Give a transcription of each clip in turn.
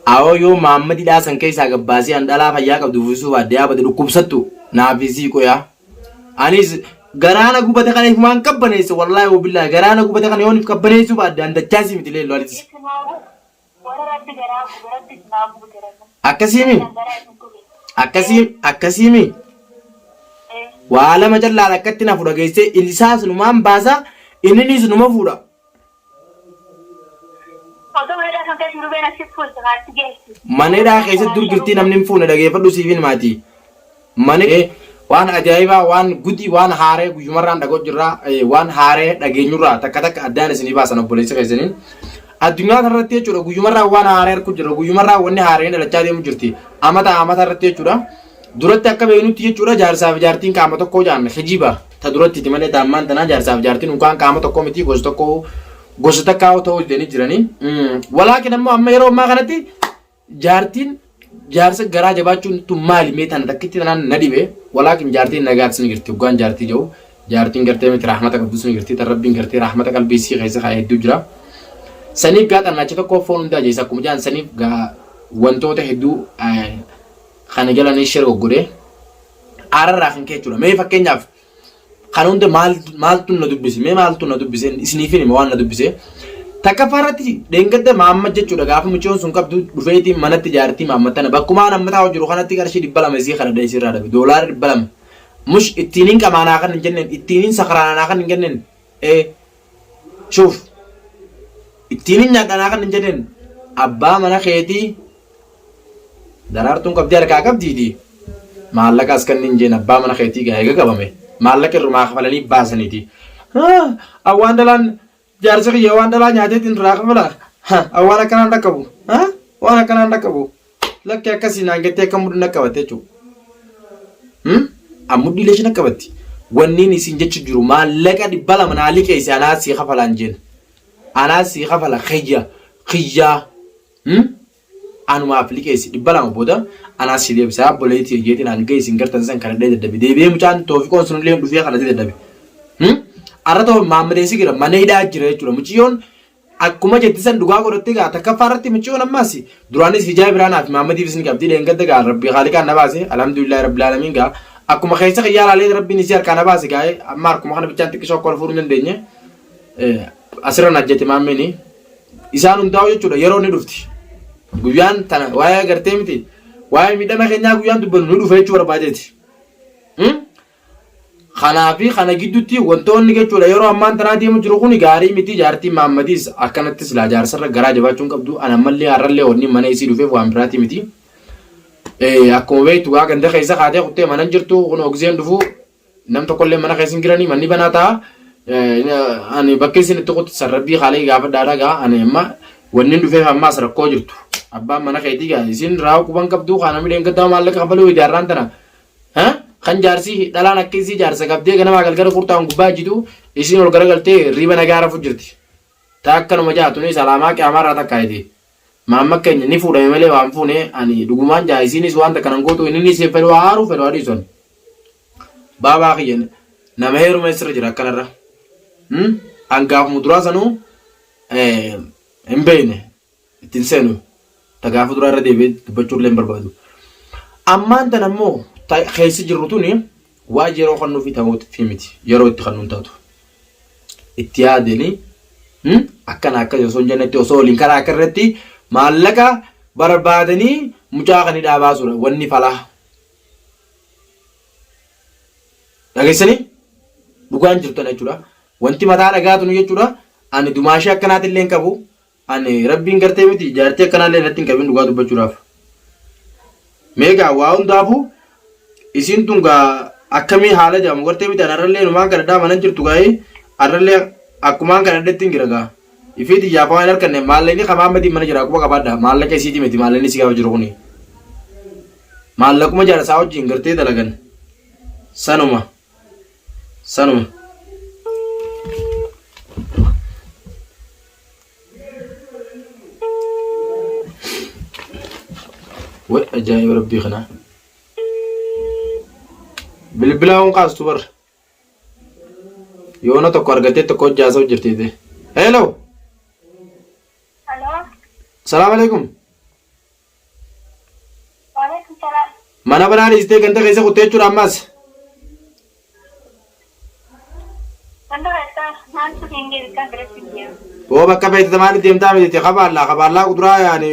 Awo yo Muhammad da san kai sa gabbasi an dala fa ya kabdu fusu ba da ya bada kubsattu na bisi ko ya anis garana gubata kan man kabbane su wallahi wa billahi garana gubata kan yoni kabbane su ba da chasi mitile lolis akasimi akasimi wala majalla lakatina fuda gaise ilisa sunu man baza inni sunu mafuda manera kaisa durgirti namni funa dage fadu sivin mati mane wan ajaiba wan gudi wan hare guyumarran dago jirra wan hare dage nyura takata adana sini basana bolisi kaisenin adunya tarate chura guyumarra wan hare ku jirra guyumarra wonni hare ne lachade mu jirti amata tarate chura duratti akka beenu tiye chura jarsaaf jartin kama tokko janne khijiba ta duratti timane damman tana jarsaaf jartin unkan kama tokko miti gos tokko gosta kaw to deni jirani walakin amma yero ma kanati jartin jarsa gara jabachun tu mali metan takiti nan nadibe walakin jartin nagat sin girti ugan jarti jo jartin garte mit rahmatak abdusun girti tarabbin girti rahmatak albisi khaisa khaydu jira sanif ga tan nachito ko fon da jesa kumjan sanif ga wanto ta hedu khana jala ni shero gode arara khan ke chura me fakkenyaf kanunde mal tun na dubbisi me mal tun na dubbise isnifini mo wan na dubbise takafarati dengade mamma jechuda gafa muchon sun kabdu dufeeti manatti jarti mamma tana bakkuma namata hojuru kanatti garshi dibbala mezi khana dai sirra dabi dollar dibbalam mush ittinin kamana kan jennen ittinin sakrana kan jennen shuf ittinin nyadana kan jennen abba mana kheti darartun kabdi arka kabdi di malaka askan ninjen abba mana kheti ga ga kabame malaka ruma khafalani basaniti awan dalan jarsa ya wan dalan nyate tin rakmala awana kanan dakabu wana kanan dakabu lakya kasina gete kamud nakabate chu amudi lesh nakabati wanni ni sinje chujuru malaka di bala manalike isana si khafalanjen ana si khafala khija anu ma application di bala boda ana si le bisa boleti yeti nan gay singartan san kan de be muchan to fi kon sun le du fi kana de dabi arato mamade sigira maneida jire chura muchiyon akuma jetti san duga gorotti ga takafarati muchiyon amasi durani si jabrana fi mamadi bisni kabdi le ngadda ga rabbi khaliqa nabasi alhamdulillah rabbil alamin ga akuma khaysa khiyala le rabbi nisiyar kana basi ga amar kuma khana bichanti kisho kor furun denye asra najjati mameni isanun dawo chura yero ni dufti guyan tana waya garte miti waya midana kenya guyan dubban nu dufe chura bajeti khanafi khana gidduti wontoonni ge chura yero amman tana dimu jiru kuni gari miti jarti mamadis akanatti sila jar sarra gara jabachun qabdu anamalli arralle onni mana isi dufe wan brati miti akkuma beetu ga ganda khaysa khade kutte manan jirtu kun oxygen dufu nam to kolle mana khaysin girani manni banata ani bakkesin to kut sarrabi khali ga fadara ga ani amma wonni dufe amma sarko jirtu abba mana khayti ga isin raw kuban kabdu khana mi den gadda malaka khabalu idaran tana kan jarsi dalan akkisi jarsa gabde gana magal gara kurtaan gubba jitu isin ol gara galte riba nagara fujirti taakkan majaatu ni salama ke amara takaydi mamma kenya ni fuda mele wan fune ani duguman ja isin is wanda kanan goto ni se fero haru fero adison baba khiyen na meheru mesra jira kanara anga mudrasanu embene tinsenu tagafu durara debe bacur lembar badu amman tanammo khaysi jirutuni wajiro khanu fi tawut fimiti yaro itkhannun tatu ittiyadeni akkana akka yoson jannati oso linkara akarretti malaka barbadani mujaaqani dabasura wanni fala dagesani dugan jirtana jura wanti mata dagaatunu jechura ani dumashi akkanati len qabu ani rabbin garte miti jarte akkana len natin qabin duga dubbachuraaf mega waundafu isin tunga akami hala jamu garte miti arralle numa gadda manan jirtu gai arralle akuma gadda tingiraga ifiti japa anar kanne malani khamamadi man jira ko kabada malaka siti meti malani siga wajruni malakuma jara sawo jingarte dalagan sanuma وأجايب ربي خنا بالبلاون قاس تبر يونا تقارجتي تقول جازو جرتي ده hello Hello. salaam alaikum Waalaikum salam. mana banaan istee ganda keessa kuttee jechuudha ammas Wanda kata mantu tinggi kan berarti. oo bakka beektaa maali deemtaa miti qabaallaa kuduraa yaani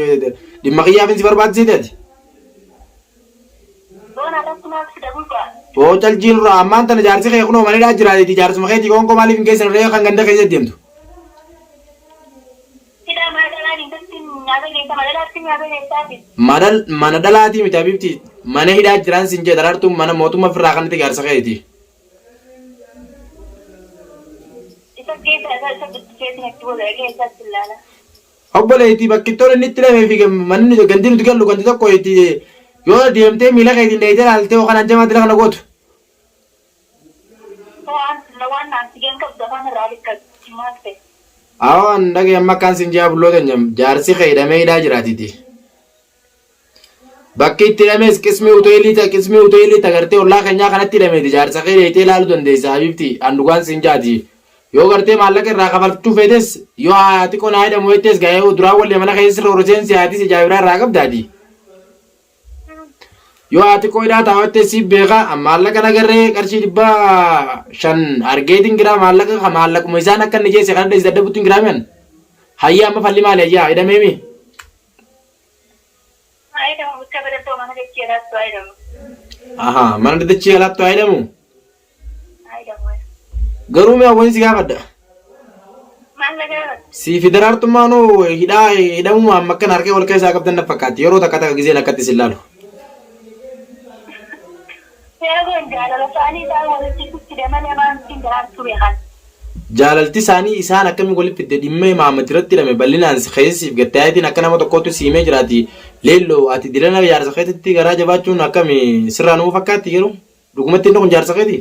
dhimma qiyyaafin si barbaachisiiteeti Bona ada semua sudah buka. oo caljiin irraa ammaan tana jaarsi kee kunoo manidhaa jiraati jaarsuma keetii konkoo maaliif hin keessan reefa kan ganda keessa deemtu Tidak ada lagi penting ada kita ada sini ada kita. mana dhalaatii miti abibti mana hidhaa jiraan sin jee darartu mana mootummaa firraa kanatti jaarsa keeti Itu kita ada kita nak boleh kita selala. obboleetii bakkittoon inni itti lamee fi manni gandi nuti gallu gandi tokko itti yoo deemtee miila keetiin dheeyitee laaltee yookaan ajjamaatti lafa na gootu Tuan lawan nanti yang kau jangan ralik kat cimate. awaan dhagee amma akkaan sin jaa bulloo teenyam jaarsi kee hidhamee hidhaa jiraatiti bakki itti hidhamees qismii uteelii tagartee ollaa keenyaa kanatti hidhameeti jaarsa kee dheeyitee ilaaluu dandeessa abibti andugaan sin jaati yoo gartee maallaqa irraa kafalchuu feetes yoo haati qonaa hidhamu jettees ga'ee duraan wallee mana keessa irra uruseensi haatis ijaabiraa irraa qabdaati yoo haati koo hidhaa taa'attee siif beeka maallaqa nagarree qarshii 500 argeetiin giraa maallaquma isaan akka inni geesse kan dheessi daddabutti giraamen hayyaa amma falli maali hayyaa hidhameemi Aida buka berapa mana kecil tu aida. aha mana dadachii alaattu haa hidhamu Aida. garuu mee hawwan si gaafadha Mana kan? si federaartummaanoo hidhamuma amma akkan harkee wal keessaa qabdan na fakkaatti yeroo takka takka giseen akkatti sin laalu Saya pun jalan sani tahu ada cikgu tidak mana mana tinggal suruhan. jaalalti isaanii isaan akkamiin walitti fidde dhimma imaamati irratti hidhame bal'inaan keessiif gattaayitiin akka nama tokkootu siimee jiraati leelloo ati dilana jaarsa keetitti garaa jabaachuun akkami sirraa nuu fakkaatti yeroo dhugumatti inni kun jaarsa keeti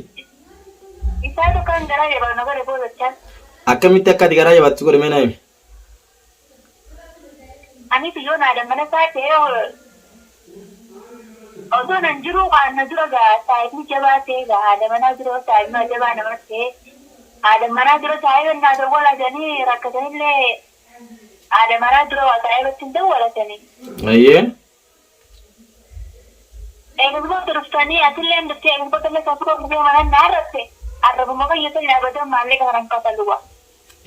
Isa tu kan gara ya baru negara boleh kan? akkamitti akka ati garaa jabaattu godhe mee naayime Ani tu yo nada mana saya Odo nanjuru kan nanjuru saya ni coba saya ada mana juru saya mana coba nama saya ada mana juru saya nada bola jadi rakyat le ada mana juru saya betul tu bola jadi. ayyee Eegumo turustanii atillee ndatti eegumo tole kasuko kubbee mana naarratte arrabuma kayyata yaabata maalle karan kasaluwa.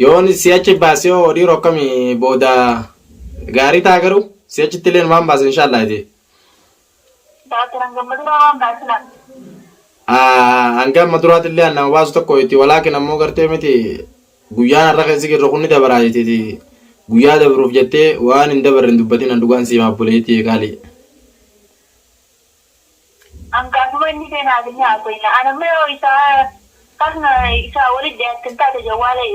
yoon si'achi baasee hodhii rokkami booda gaarii ta'a garuu si'achitti illee waan baase inshaallah iti Daataran gammadu waan baasina. hanga amma duraatti illee nama baasu tokko itti walaakin ammoo gartee miti guyyaan har'a keessi girra kunni dabaraa jettiti guyyaa dabruuf jettee waan hin dabarre hin dubbatin handugaan siimaaf buleetti eegaali. Angkatuma ini saya nak tanya apa ini. Anak meo isa kan isa wali dia tentang ada jawale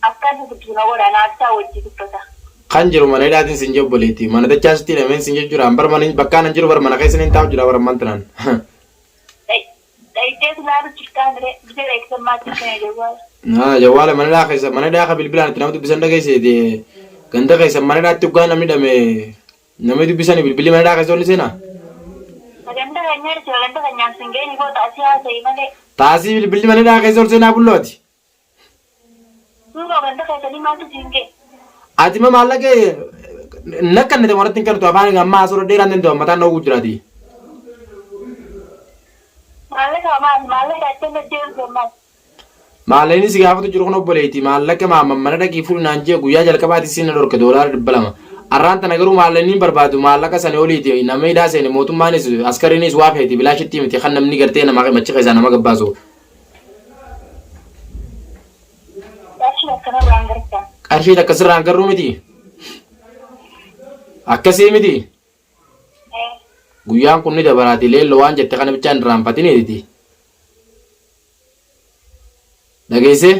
akan seperti nawar anak saya wajib itu dah. kan jiru mana hidhaatiin sin jebboleetti mana dachaasitti hidhameen sin jechuudha bar mana bakkaan hin jiru bar mana keessa hin taa'u jira bar mantanaan Itu selalu cerita dari bisa eksperimen saya jawal. jawwaala mana hidhaa ka bilbilaan itti nama dubbisan dhageesseeti ganda keessa mana hidhaatti ugaa namni hidhame namni dubbisanii bilbilii mana hidhaa keessa olli seenaa Ganda kanyar singgah ni kau tak siapa saya mana. taasii bilbilli mana hidhaa keessa ol seenaa bullooti Tuh ganda kaya tadi mana singgah. ati ma maallaqa nakkannete waratti hin kartu afaan amma asura dheeraan danda'u mataan dhawuu jiraati Malah kacang kecil semua. maallaqni si gaafatu jiru kun obboleetti maallaqa mana dhaqii fuulnaan jee guyyaa jalqabaatti siin dhorke doolaara 200 arraan tana garuu maallaqni hin barbaadu maallaqa sana oliiti nama hidhaa seene mootummaanis askariinis waa feeti bilaashitti miti kan namni gartee nama machi keessaa nama gabbaasu qarshii akkasirraan garuu miti akkasii miti guyyaan kun ni dabaraati leelloo waan jette kana bichaan irraanfatiniiti dhageesse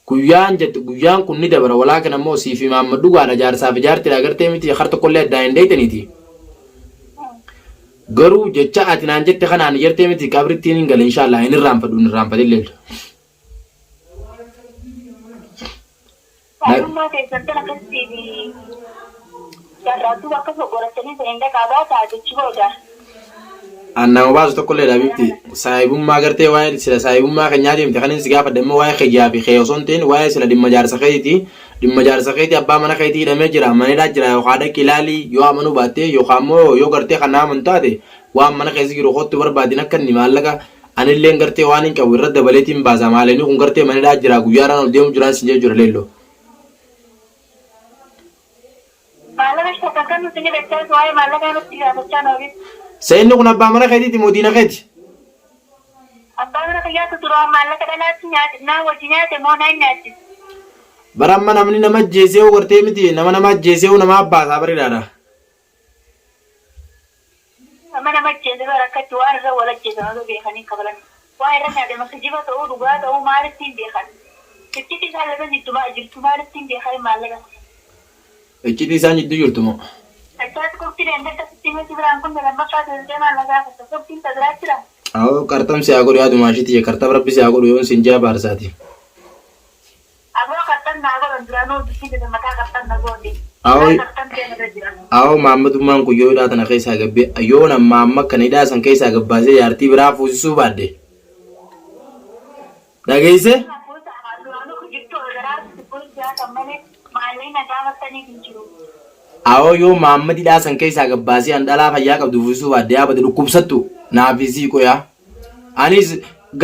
guyyaan kun ni dabara walaakin ammoo siif imaamma dhugaadha jaarsaaf jaartidha agartee miti har tokkollee addaa hin deeytaniiti garuu jecha ati naan jette kanaan jertee miti qabrittiin hin gale inshaallah hin irraanfatin leellu Rumah saya sentuh nak sini. Dan ratu waktu sekolah sini sehingga kabar tak ada cuaca. anna wabaas tokko le dabibti saayibummaa gartee waa'ee sila saayibummaa keenyaa deemte kan inni gaafa damma waa'ee xiyyaa fi xeeyoson ta'in waa'ee sila dhimma jaarsa keetii abbaa mana keetii hidhamee jira manedhaa jira yookaan dhaqi ilaalii yoo amanuu baatte yookaan immoo yoo gartee kan naaman taate waan mana keessa jiru kottu barbaadin akka inni maallaqa anillee gartee waan hin qabu irra dabaleetiin baasa maalanii kun gartee manedhaa jira guyyaadhaan ol deemu jiraan sinjee jira leelloo. Maallaqa shakka kan nuti ni dachaa waa'ee maallaqa nuti gaafachaa noori. Seenni kun abbaa mana keetiiti moo diina keeti? Abbaa mana kiyyaatu tura maallaqa dhalaatti nyaate naa wajji nyaate moo naan nyaate. Baramma namni nama ajjeesee gartee miti nama ajjeesee nama abbaasaa bareedaadha. Nama ajjeesee barakkatti waan irra wal ajjeesan osoo beekanii qabalan. Waan irra nyaate makijiba ta'uu dhugaa ta'uu maalitti hin beekan. Itti isaan lafa jirtu maalitti hin beekan maallaqa. Itti isaan jidduu jirtu moo? Achaatti qofti deemtee asitti miti biraan kun lammaffaa ta'ee maallaqaa fasa qoftiin tajaajila jira. Awo kartam siyaa godhu yaadu maashiti kartam rabbi siyaa godhu yoon sinjaa baarsaati. Aboo kartam naa godhan duraanuu dubbisi mataa kartam na goote. Awo maammadummaan kun yoo hidhaa tana keessaa gabbe yoo nama amma kana hidhaa san keessaa gabbaasee jaartii biraa fuusisuu baadde. Dhageesse? Awo yoo maammadi hidhaa san keessaa gabbaasee an dhalaa fayyaa qabdu fuusisuu baadde yaabate dhukkubsattu naafisii qoyaa. Anis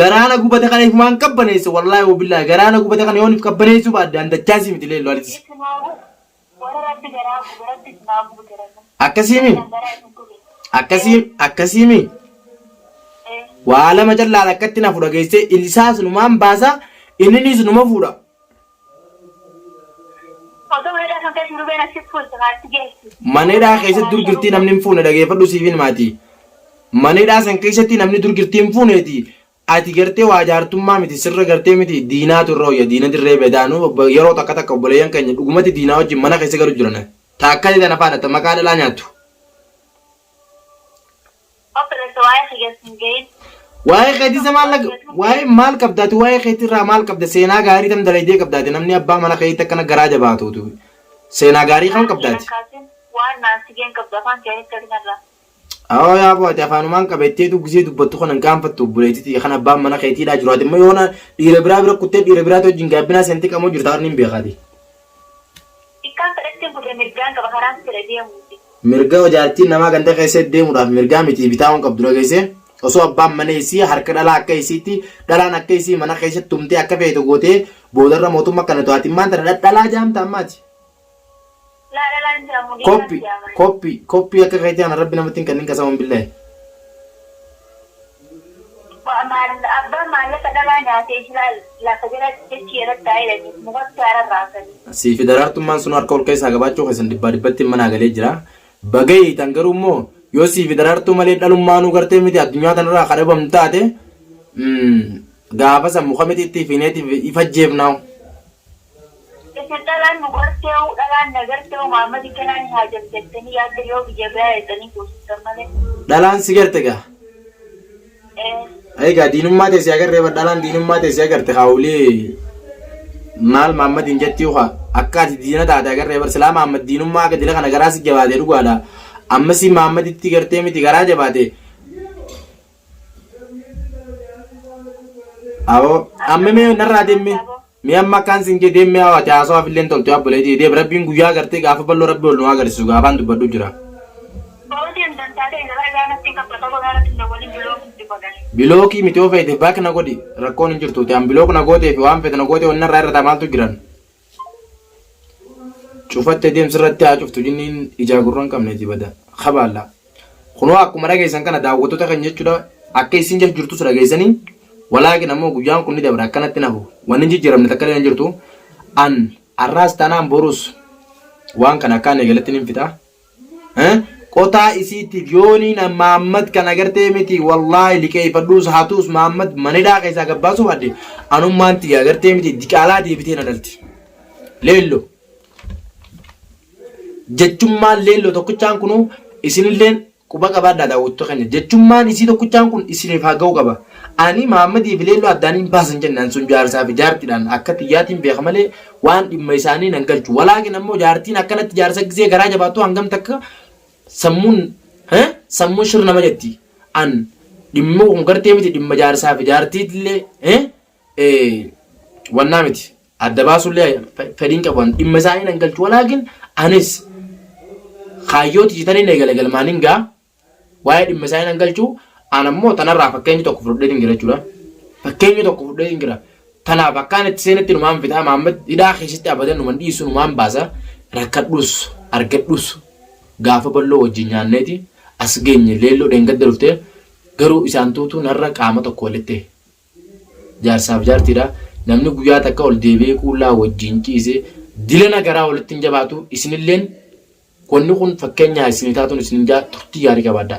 garaana gubate kana ifmaan qabbaneesse wallaahi wabillaahi garaana gubate kana yoon if qabbaneessuu baadde an dachaasii miti leelloo alitis. Akkasiimi waa lama callaa akkatti na fuudha geesse isaas numaan baasa inninis numa fuudha. Manedhaa keessatti durgirtii namni hin fuune dhageeffadhu siifin maatii. Manedhaa san keessatti namni durgirtii hin fuuneeti. Ati gartee waa jaartummaa miti sirra gartee miti diinaatu irra hooyya diina dirree beedaanu yeroo takka obboleeyyan keenya dhugumatti diinaa wajjin mana keessa galu jiran. Taakka tana faadhata maqaa dhalaa nyaattu. Waa'ee keetisa waa'ee maal qabdaati waa'ee keetirraa maal qabda seenaa gaarii tam dalaydee qabdaati namni abbaa mana keetti akkana garaa jabaatuutu seenaa gaarii kan qabdaati. Awo yaa booti afaanumaan qabeetteetu gisee dubbattu kan hin qaanfattu buleetiti kan abbaan mana keetiidhaa jiru ati immoo yoona dhiira biraa bira kuttee dhiira biraatu wajjin gaabbinaa seentii qamoo jirta warri hin beekaati. Mirga jaartiin namaa ganda keessatti deemuudhaaf mirgaa miti bitaa waan qabdu dhageesse osoo abbaan mana isii harka dhalaa akka isiitti dhalaan akka isii mana keessatti tumtee akka feetu gootee boodarra mootummaa kana to'atiin maanta dhalaa jaamta ammaati. Koppii akka keetii ana rabbi namatti hin kennin kasaman billahi. Abbaan maallaqa dhalaa nyaatee lafa jala jechi irratti taa'ee mukatti haararraasanii. Siifi daraartummaan sun harka ol keessaa gabaachuu keessan dhibbatti manaa galee jira. Bagayii tan garuu immoo yoo siifi daraartuu malee dhalummaanuu gartee miti addunyaa tanarraa kadhabamtu taate gaafa san muka miti itti fiineetiif ifajjeefnaawu. Dhalaan nu garteewu dhalaan na garteewu maammadi kanaan haa jabjettanii yaadda yoo biyya biraa eeganii kuusisan malee. Dhalaan si garte gaa? Egaa diinummaa teessee agarree dhalaan diinummaa teessee agarte haawulee maal maammadiin jettii uhaa akka ati diina taate agarree barsilaa maammad diinummaa akka dila kana garaa si jabaatee dhugaadha. Ammasii maammaditti gartee miti garaa jabaate. Awoo amma mee narraa deemee. Mi amma kan singe deemee hawaati haasawaa filleen toltu abboleetii deeb rabbiin guyyaa gartee gaafa bal'oo rabbi ol nu agarsiisu gaafaan dubbadhu jira. Bilookii miti yoo feete baak na godhi rakkoon hin jirtu ta'an bilook na gootee fi waan feete na gootee wanni irraa irra maaltu jiran. Cufattee deemsirratti haa cuftu jinniin ijaa gurra hin qabneeti bada qabaalla. Kunoo akkuma dhageessan kana daawwattoota kan jechuudha akka isin jirtus dhageessanii. Walaakin ammoo guyyaan kun ni dabra akkanatti nafu wanni jijjiiramne takka illee hin jirtu an arraas taanaan borus waan kana akkaan eegalatti ni fita qotaa isiitiif yooniin maammad kan agartee miti wallaahi liqeeffadhuus haatuus maammad manidhaa keessaa gabbaasuu badde anummaan tii agartee miti diqaalaa deebitee na dhalti leello jechummaan leello tokkichaan kunu isinilleen quba qabaadhaa daawwattoota keenya jechummaan isii tokkichaan kun isiniif haa ga'u qaba. Ani maammadiif leelloo addaaniin baasan jennaan sun jaarsaa fi jaartiidhaan akka xiyyaatiin beeka malee waan dhimma isaanii nan galchu. Walaakin ammoo jaartiin akkanatti jaarsa gisee garaa jabaattu hangam takka sammuun shir nama jetti. an dhimma kun gartee miti dhimma jaarsaa fi jaartiitillee wannaa miti adda baasullee fedhiin qaban dhimma isaanii nan galchu walaakin anis kaayyooti jitanii eegalagalmaaniin gaa waa'ee dhimma isaanii nan galchu anammoo tanarraa fakkeenyi tokko fudhadhee hin jira jechuudha. Fakkeenyi tokko fudhadhee hin jira. Tanaaf akkaan itti seenatti numaan fitaa Maammed hidhaa keessatti abadan numan dhiisu numaan baasa rakkadhus argadhus gaafa balloo wajjin nyaanneeti as geenye leelloo dheengadda dhuftee garuu isaan tuutuu narra qaama tokko walitti jaarsaaf jaartiidha. Namni guyyaa takka ol deebi'ee quullaa wajjin ciisee dila nagaraa walitti hin jabaatu isinilleen wanni kun fakkeenyaa isin taatuun isin turtii gaarii qabaadha.